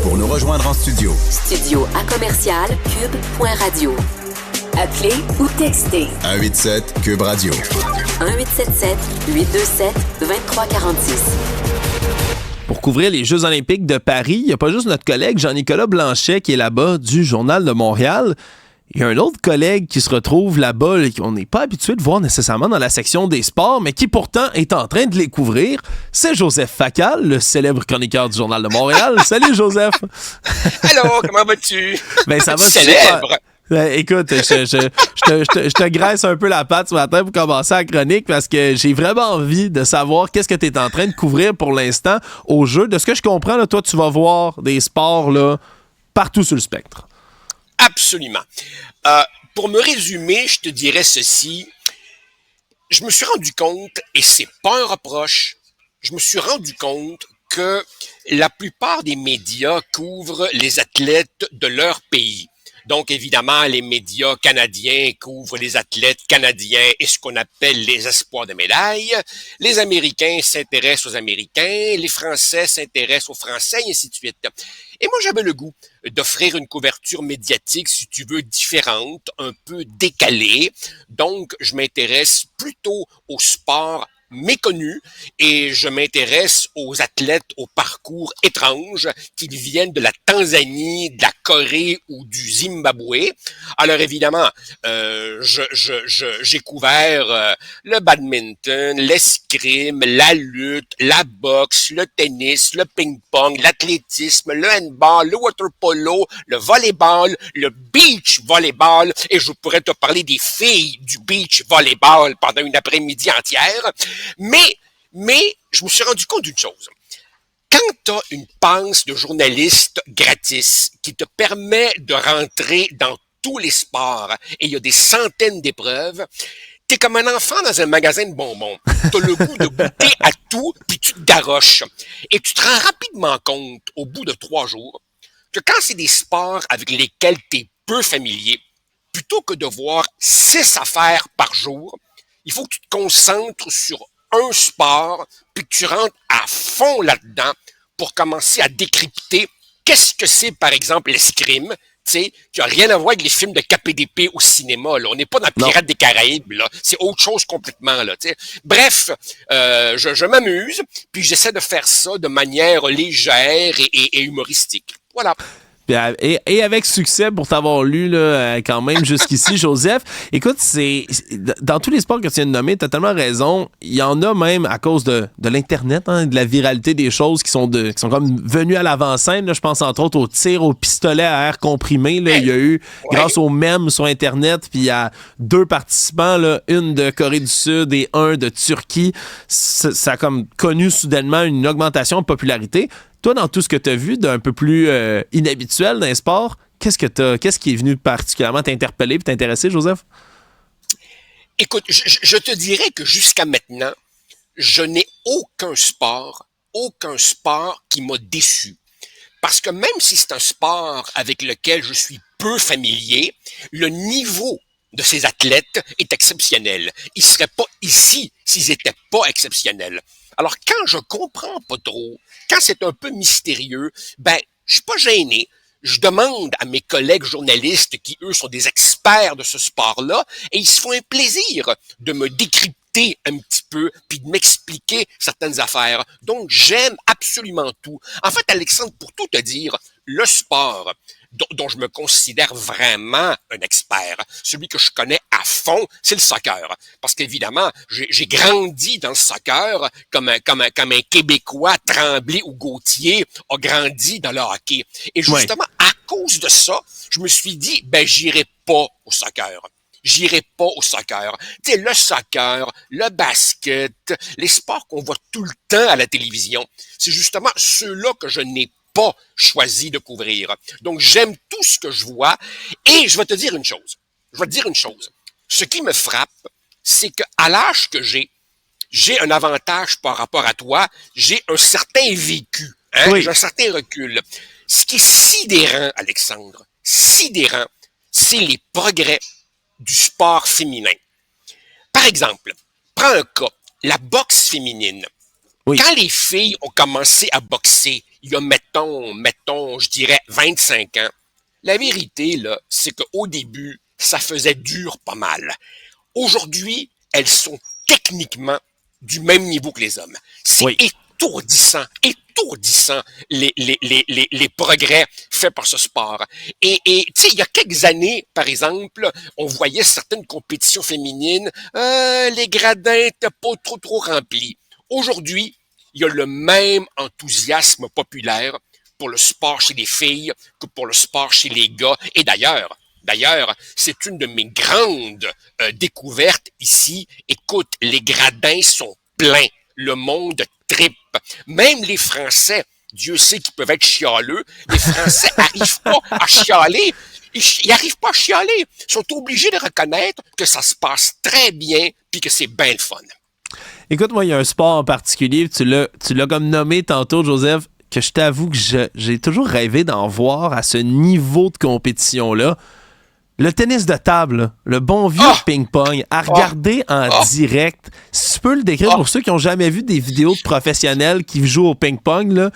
Pour nous rejoindre en studio. Studio à commercial cube.radio. Appelez ou textez. 187 Cube Radio. 1877-827-2346. Pour couvrir les Jeux olympiques de Paris, il n'y a pas juste notre collègue Jean-Nicolas Blanchet qui est là-bas du Journal de Montréal. Il y a un autre collègue qui se retrouve là-bas et qu'on n'est pas habitué de voir nécessairement dans la section des sports, mais qui pourtant est en train de les couvrir. C'est Joseph Facal, le célèbre chroniqueur du Journal de Montréal. Salut Joseph! Allô, comment vas-tu? Ben ça va célèbre! Écoute, je te graisse un peu la patte ce matin pour commencer la chronique parce que j'ai vraiment envie de savoir qu'est-ce que tu es en train de couvrir pour l'instant au jeu. De ce que je comprends, là, toi, tu vas voir des sports là, partout sur le spectre. Absolument. Pour me résumer, je te dirais ceci. Je me suis rendu compte, et c'est pas un reproche, je me suis rendu compte que la plupart des médias couvrent les athlètes de leur pays. Donc, évidemment, les médias canadiens couvrent les athlètes canadiens et ce qu'on appelle les espoirs de médailles. Les Américains s'intéressent aux Américains, les Français s'intéressent aux Français, et ainsi de suite. Et moi, j'avais le goût d'offrir une couverture médiatique, si tu veux, différente, un peu décalée. Donc, je m'intéresse plutôt au sport méconnu et je m'intéresse aux athlètes au parcours étrange, qu'ils viennent de la Tanzanie, de la Corée ou du Zimbabwe. Alors évidemment, j'ai couvert le badminton, l'escrime, la lutte, la boxe, le tennis, le ping-pong, l'athlétisme, le handball, le water polo, le volleyball, le beach volleyball, et je pourrais te parler des filles du beach volleyball pendant une après-midi entière. Mais je me suis rendu compte d'une chose. Quand tu as une panse de journaliste gratis qui te permet de rentrer dans tous les sports et il y a des centaines d'épreuves, t'es comme un enfant dans un magasin de bonbons. T'as le goût de goûter à tout, puis tu te garoches. Et tu te rends rapidement compte, au bout de 3 jours, que quand c'est des sports avec lesquels t'es peu familier, plutôt que de voir 6 affaires par jour, il faut que tu te concentres sur un sport, puis que tu rentres à fond là-dedans pour commencer à décrypter qu'est-ce que c'est, par exemple, l'escrime, tu sais, qui a rien à voir avec les films de KPDP au cinéma, là. On n'est pas dans Pirates des Caraïbes, là. C'est autre chose complètement, là, tu sais. Bref, je m'amuse, puis j'essaie de faire ça de manière légère et humoristique. Voilà. Et avec succès pour t'avoir lu là, quand même jusqu'ici, Joseph. Écoute, c'est dans tous les sports que tu viens de nommer, tu as tellement raison. Il y en a même à cause de l'Internet, hein, de la viralité des choses qui sont comme venues à l'avant-scène. Là, je pense entre autres au tir au pistolet à air comprimé. Là, il y a eu, grâce aux mèmes sur Internet, puis il y a 2 participants, là, une de Corée du Sud et un de Turquie. Ça a comme connu soudainement une augmentation de popularité. Toi, dans tout ce que tu as vu d'un peu plus inhabituel dans les sports, qu'est-ce qui est venu particulièrement t'interpeller et t'intéresser, Joseph? Écoute, je te dirais que jusqu'à maintenant, je n'ai aucun sport qui m'a déçu. Parce que même si c'est un sport avec lequel je suis peu familier, le niveau de ces athlètes est exceptionnel. Ils seraient pas ici s'ils étaient pas exceptionnels. Alors, quand je comprends pas trop, quand c'est un peu mystérieux, je suis pas gêné. Je demande à mes collègues journalistes qui, eux, sont des experts de ce sport-là, et ils se font un plaisir de me décrypter un petit peu, puis de m'expliquer certaines affaires. Donc, j'aime absolument tout. En fait, Alexandre, pour tout te dire, le sport dont je me considère vraiment un expert, celui que je connais à fond, c'est le soccer. Parce qu'évidemment, j'ai grandi dans le soccer comme un Québécois, Tremblay ou Gauthier a grandi dans le hockey. Et justement, à cause de ça, je me suis dit, j'irai pas au soccer. J'irai pas au soccer. Tu sais, le soccer, le basket, les sports qu'on voit tout le temps à la télévision, c'est justement ceux-là que je n'ai pas choisi de couvrir. Donc, j'aime tout ce que je vois et je vais te dire une chose. Ce qui me frappe, c'est qu'à l'âge que j'ai un avantage par rapport à toi, j'ai un certain vécu, hein? Oui. J'ai un certain recul. Ce qui est sidérant, Alexandre, c'est les progrès du sport féminin. Par exemple, prends un cas, la boxe féminine. Oui. Quand les filles ont commencé à boxer, il y a, mettons, je dirais 25 ans, la vérité, là, c'est qu'au début, ça faisait dur pas mal. Aujourd'hui, elles sont techniquement du même niveau que les hommes. C'est Oui. étourdissant les progrès faits par ce sport. Et tu sais, il y a quelques années, par exemple, on voyait certaines compétitions féminines, les gradins étaient pas trop remplis. Aujourd'hui, il y a le même enthousiasme populaire pour le sport chez les filles que pour le sport chez les gars. Et d'ailleurs, c'est une de mes grandes découvertes ici. Écoute, les gradins sont pleins. Le monde trippe. Même les Français, Dieu sait qu'ils peuvent être chialeux, les Français n'arrivent pas à chialer. Ils n'arrivent pas à chialer. Ils sont obligés de reconnaître que ça se passe très bien puis que c'est bien le fun. Écoute, moi, il y a un sport en particulier, tu l'as comme nommé tantôt, Joseph, que je t'avoue que j'ai toujours rêvé d'en voir à ce niveau de compétition-là. Le tennis de table, là, le bon vieux ping-pong, à regarder en direct. Si tu peux le décrire pour ceux qui n'ont jamais vu des vidéos de professionnels qui jouent au ping-pong, là,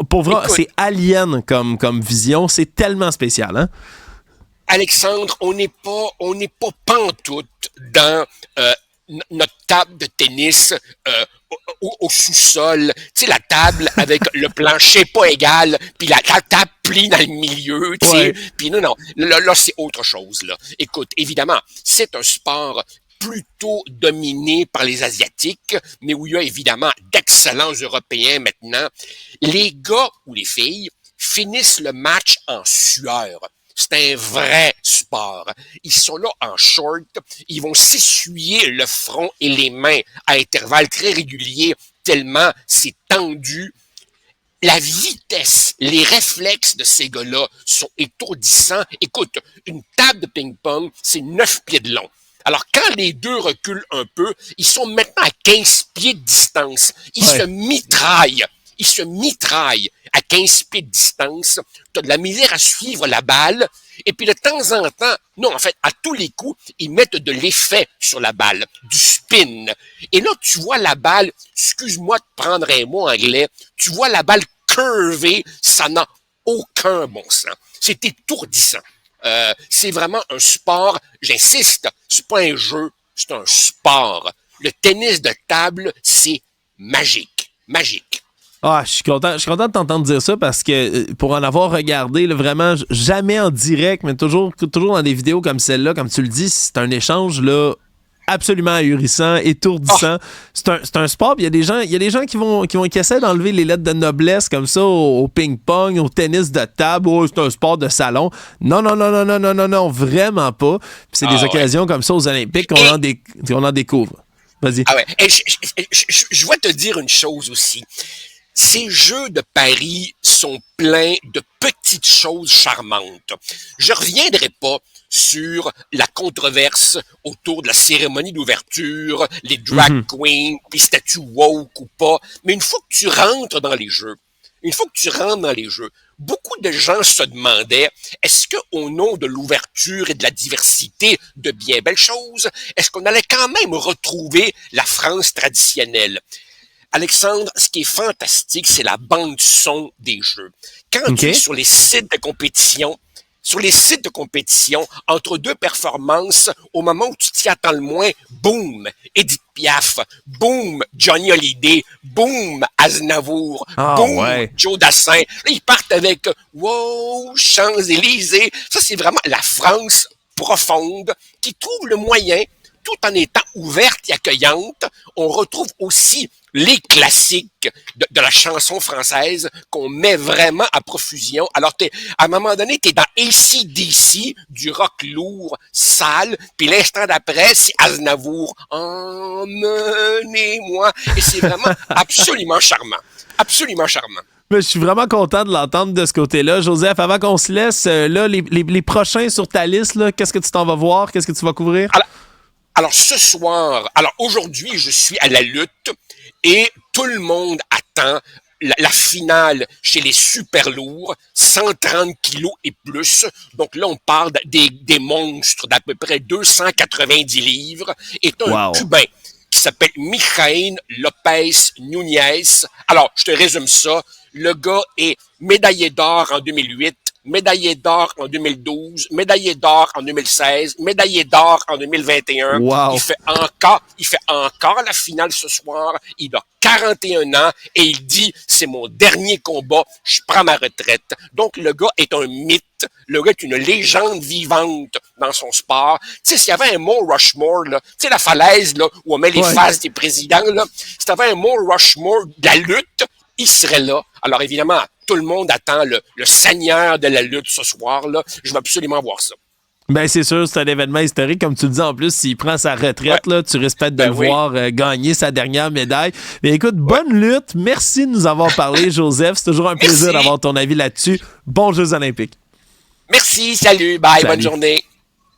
pour vrai, écoute, c'est alien comme vision. C'est tellement spécial, hein? Alexandre, on n'est pas pantoute dans notre table de tennis au sous-sol, tu sais, la table avec le plancher pas égal, puis la table plie dans le milieu, tu sais, puis non, là c'est autre chose, là. Écoute, évidemment, c'est un sport plutôt dominé par les Asiatiques, mais où il y a évidemment d'excellents Européens maintenant. Les gars ou les filles finissent le match en sueur. C'est un vrai sport. Ils sont là en short, ils vont s'essuyer le front et les mains à intervalles très réguliers, tellement c'est tendu. La vitesse, les réflexes de ces gars-là sont étourdissants. Écoute, une table de ping-pong, c'est 9 pieds de long. Alors, quand les deux reculent un peu, ils sont maintenant à 15 pieds de distance. Ils se mitraillent à 15 pieds de distance. Tu as de la misère à suivre la balle. Et puis, de temps en temps, non, en fait, à tous les coups, ils mettent de l'effet sur la balle, du spin. Et là, tu vois la balle, excuse-moi de prendre un mot anglais, tu vois la balle curver, ça n'a aucun bon sens. C'est étourdissant. C'est vraiment un sport, j'insiste, c'est pas un jeu, c'est un sport. Le tennis de table, c'est magique. Je suis content de t'entendre dire ça parce que pour en avoir regardé, là, vraiment, jamais en direct, mais toujours dans des vidéos comme celle-là, comme tu le dis, c'est un échange là absolument ahurissant, étourdissant. C'est un sport, il y a des gens qui essaient d'enlever les lettres de noblesse comme ça au ping-pong, au tennis de table, c'est un sport de salon. Non, vraiment pas. Puis c'est des occasions comme ça aux Olympiques qu'on en découvre. Vas-y. Ah ouais. Et je vais te dire une chose aussi. Ces Jeux de Paris sont pleins de petites choses charmantes. Je reviendrai pas sur la controverse autour de la cérémonie d'ouverture, les drag queens, les statues woke ou pas, mais une fois que tu rentres dans les Jeux, beaucoup de gens se demandaient, est-ce que au nom de l'ouverture et de la diversité de bien belles choses, est-ce qu'on allait quand même retrouver la France traditionnelle? Alexandre, ce qui est fantastique, c'est la bande-son des Jeux. Quand tu es sur les sites de compétition, entre deux performances, au moment où tu t'y attends le moins, boum, Edith Piaf, boum, Johnny Hallyday, boum, Aznavour, boum, Joe Dassin. Là, ils partent avec « Wow, Champs-Élysées ». Ça, c'est vraiment la France profonde qui trouve le moyen, tout en étant ouverte et accueillante. On retrouve aussi les classiques de la chanson française qu'on met vraiment à profusion. Alors, à un moment donné, t'es dans AC/DC, du rock lourd, sale, puis l'instant d'après, c'est Aznavour, emmenez-moi. Et c'est vraiment absolument charmant. Absolument charmant. Mais je suis vraiment content de l'entendre de ce côté-là. Joseph, avant qu'on se laisse, là, les prochains sur ta liste, là, qu'est-ce que tu t'en vas voir? Qu'est-ce que tu vas couvrir? Alors, aujourd'hui, je suis à la lutte et tout le monde attend la finale chez les super lourds, 130 kilos et plus. Donc là, on parle des monstres d'à peu près 290 livres. Et un Cubain qui s'appelle Mijaín López Núñez. Alors, je te résume ça. Le gars est médaillé d'or en 2008, médaillé d'or en 2012, médaillé d'or en 2016, médaillé d'or en 2021. Wow. Il fait encore la finale ce soir. Il a 41 ans et il dit, c'est mon dernier combat, je prends ma retraite. Donc, le gars est un mythe. Le gars est une légende vivante dans son sport. Tu sais, s'il y avait un Mont Rushmore, là, tu sais, la falaise, là, où on met les faces des présidents, là, s'il y avait un Mont Rushmore de la lutte, il serait là. Alors, évidemment, tout le monde attend le seigneur de la lutte ce soir-là. Je veux absolument voir ça. Ben c'est sûr, c'est un événement historique. Comme tu le dis, en plus, s'il prend sa retraite, là, tu risques peut-être de le voir gagner sa dernière médaille. Mais écoute, bonne lutte. Merci de nous avoir parlé, Joseph. C'est toujours un plaisir d'avoir ton avis là-dessus. Bons Jeux olympiques. Merci, salut, bye, bonne journée.